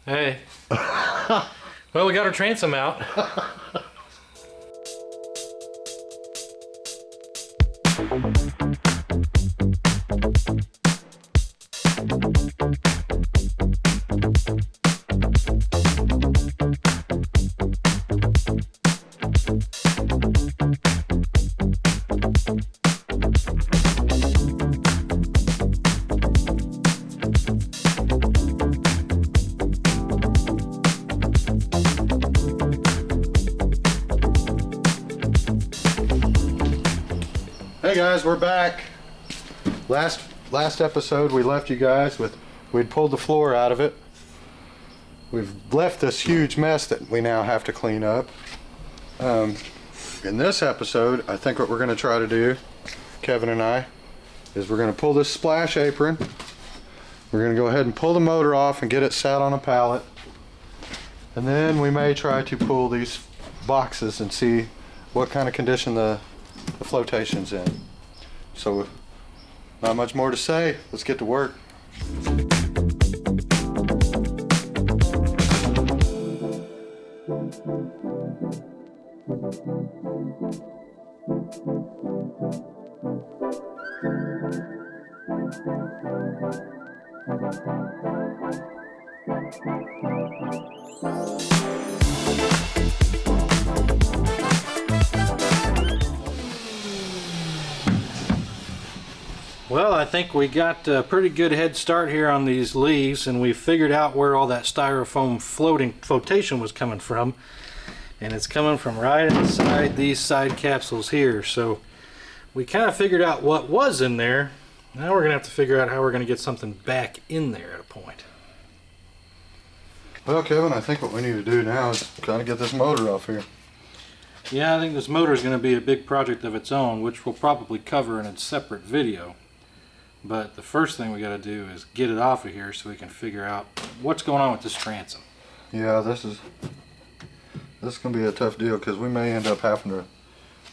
Hey. Well, we got our transom out. Hey guys, we're back. Last episode we left you guys with, we'd pulled the floor out of it. We've left this huge mess that we now have to clean up. In this episode, I think what we're going to try to do, Kevin and I, is we're going to pull this splash apron. We're going to go ahead and pull the motor off and get it sat on a pallet. And then we may try to pull these boxes and see what kind of condition the flotation's in. So not much more to say. Let's get to work. Well, I think we got a pretty good head start here on these leaves, and we figured out where all that styrofoam flotation was coming from, and it's coming from right inside these side capsules here. So we kind of figured out what was in there. Now we're gonna have to figure out how we're gonna get something back in there at a point. Well, Kevin, I think what we need to do now is kind of get this motor off here. Yeah, I think this motor is going to be a big project of its own, which we'll probably cover in a separate video. But the first thing we got to do is get it off of here so we can figure out what's going on with this transom. Yeah, this is going to be a tough deal because we may end up having to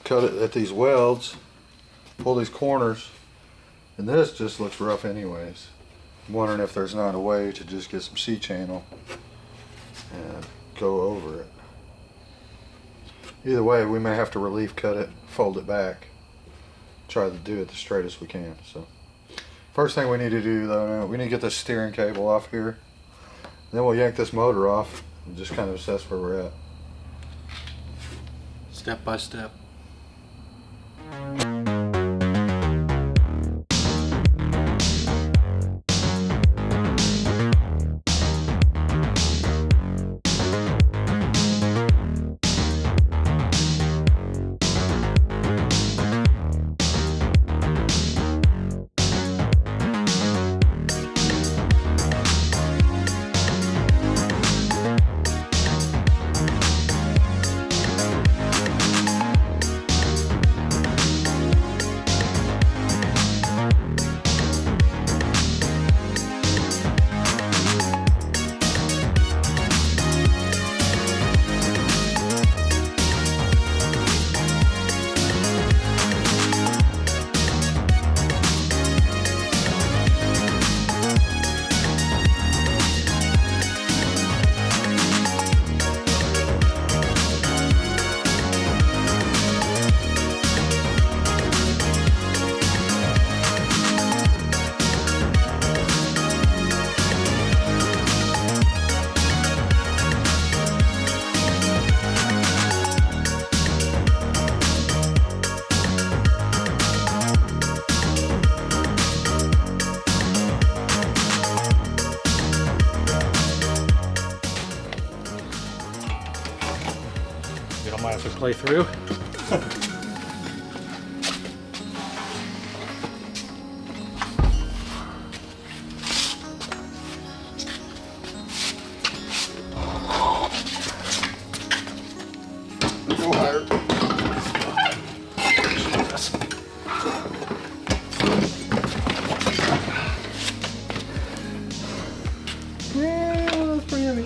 cut it at these welds, pull these corners, and this just looks rough anyways. I'm wondering if there's not a way to just get some C-channel and go over it. Either way, we may have to relief cut it, fold it back, try to do it the straightest we can. So first thing we need to do though, we need to get this steering cable off here. Then we'll yank this motor off and just kind of assess where we're at. Step by step. Might have to play through. Go higher. Yeah, that's pretty heavy.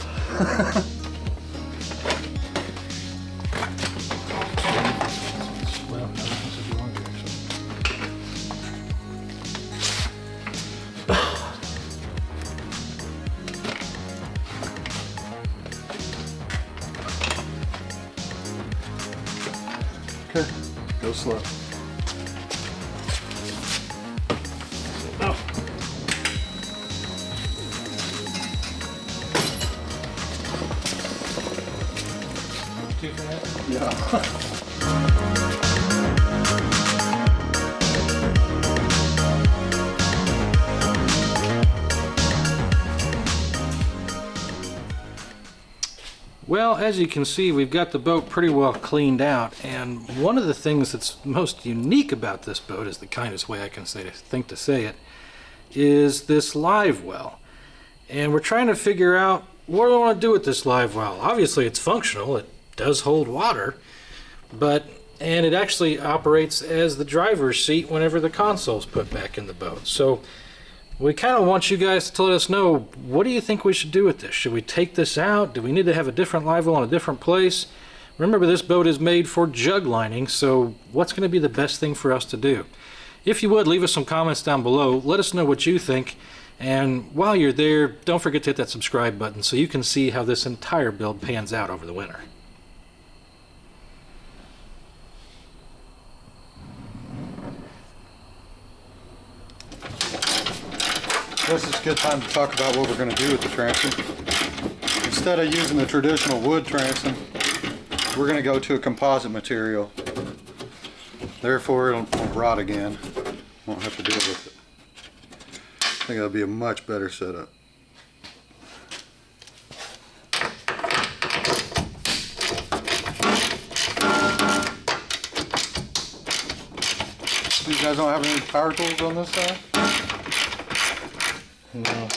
Okay, go slow. Oh. Too fast? Yeah. Well, as you can see, we've got the boat pretty well cleaned out, and one of the things that's most unique about this boat, is the kindest way I can think to say it, is this live well. And we're trying to figure out what do I want to do with this live well. Obviously it's functional, it does hold water, and it actually operates as the driver's seat whenever the console's put back in the boat. So we kind of want you guys to let us know, what do you think we should do with this? Should we take this out? Do we need to have a different live well in a different place? Remember, this boat is made for jug lining, so what's going to be the best thing for us to do? If you would, leave us some comments down below. Let us know what you think. And while you're there, don't forget to hit that subscribe button so you can see how this entire build pans out over the winter. This is a good time to talk about what we're going to do with the transom. Instead of using the traditional wood transom, we're going to go to a composite material. Therefore, it won't rot again. Won't have to deal with it. I think that'll be a much better setup. You guys don't have any power tools on this side? No.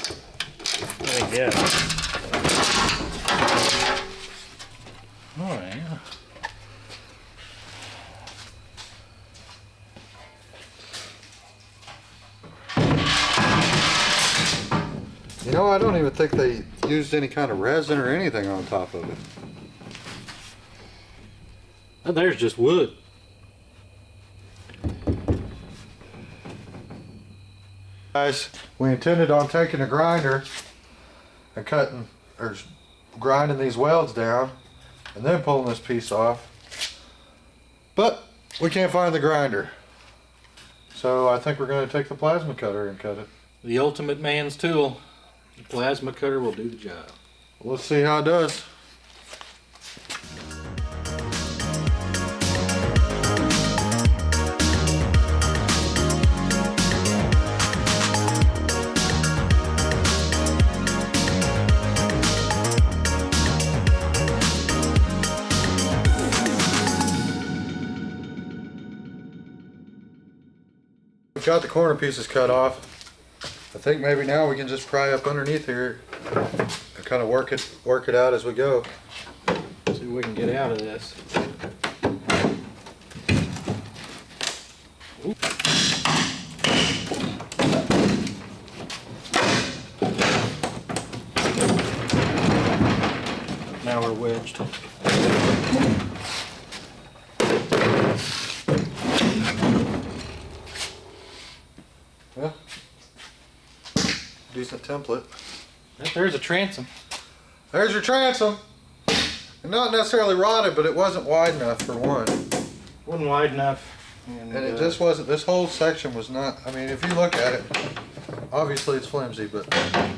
I guess. Alright. You know, I don't even think they used any kind of resin or anything on top of it. Oh, there's just wood. Guys, we intended on taking a grinder and cutting or grinding these welds down and then pulling this piece off, but we can't find the grinder, so I think we're going to take the plasma cutter and cut it. The ultimate man's tool. The plasma cutter will do the job. Let's see how it does. We've got the corner pieces cut off. I think maybe now we can just pry up underneath here and kind of work it out as we go. See what we can get out of this. Oop. Now we're wedged. Yeah. Decent template. There's a transom. There's your transom. And not necessarily rotted, but it wasn't wide enough for one. Wasn't wide enough. And it just wasn't, this whole section was not, I mean, if you look at it, obviously it's flimsy, but I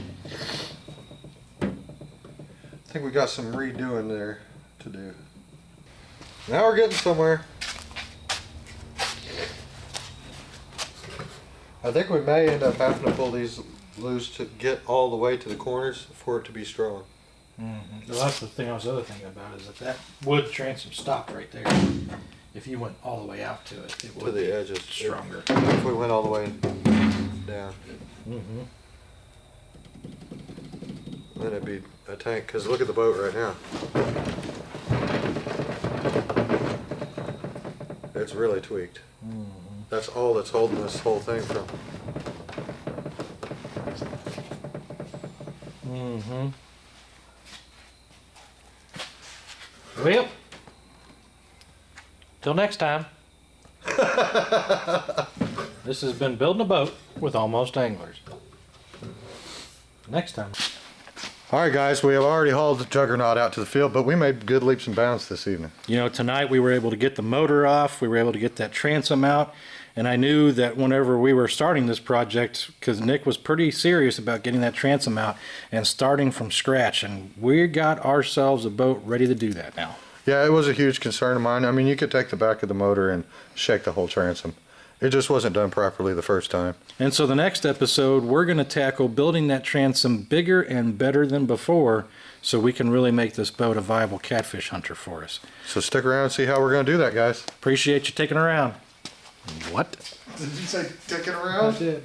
think we got some redoing there to do. Now we're getting somewhere. I think we may end up having to pull these loose to get all the way to the corners for it to be strong. Mm-hmm. Well, that's the thing I was other thinking about, is that wood transom stopped right there. If you went all the way out to it, it would To the be edges. stronger. If we went all the way down, Mm-hmm. then it'd be a tank, because look at the boat right now. It's really tweaked. Mm-hmm. That's all that's holding this whole thing from. Mm-hmm. Well, till next time. This has been Building a Boat with Almost Anglers. Next time. Alright guys, we have already hauled the Juggernaut out to the field, but we made good leaps and bounds this evening. You know, tonight we were able to get the motor off, we were able to get that transom out, and I knew that whenever we were starting this project, because Nick was pretty serious about getting that transom out and starting from scratch, and we got ourselves a boat ready to do that now. Yeah, it was a huge concern of mine. I mean, you could take the back of the motor and shake the whole transom. It just wasn't done properly the first time. And so the next episode, we're going to tackle building that transom bigger and better than before so we can really make this boat a viable catfish hunter for us. So stick around and see how we're going to do that, guys. Appreciate you taking around. What? Did you say taking around? I did.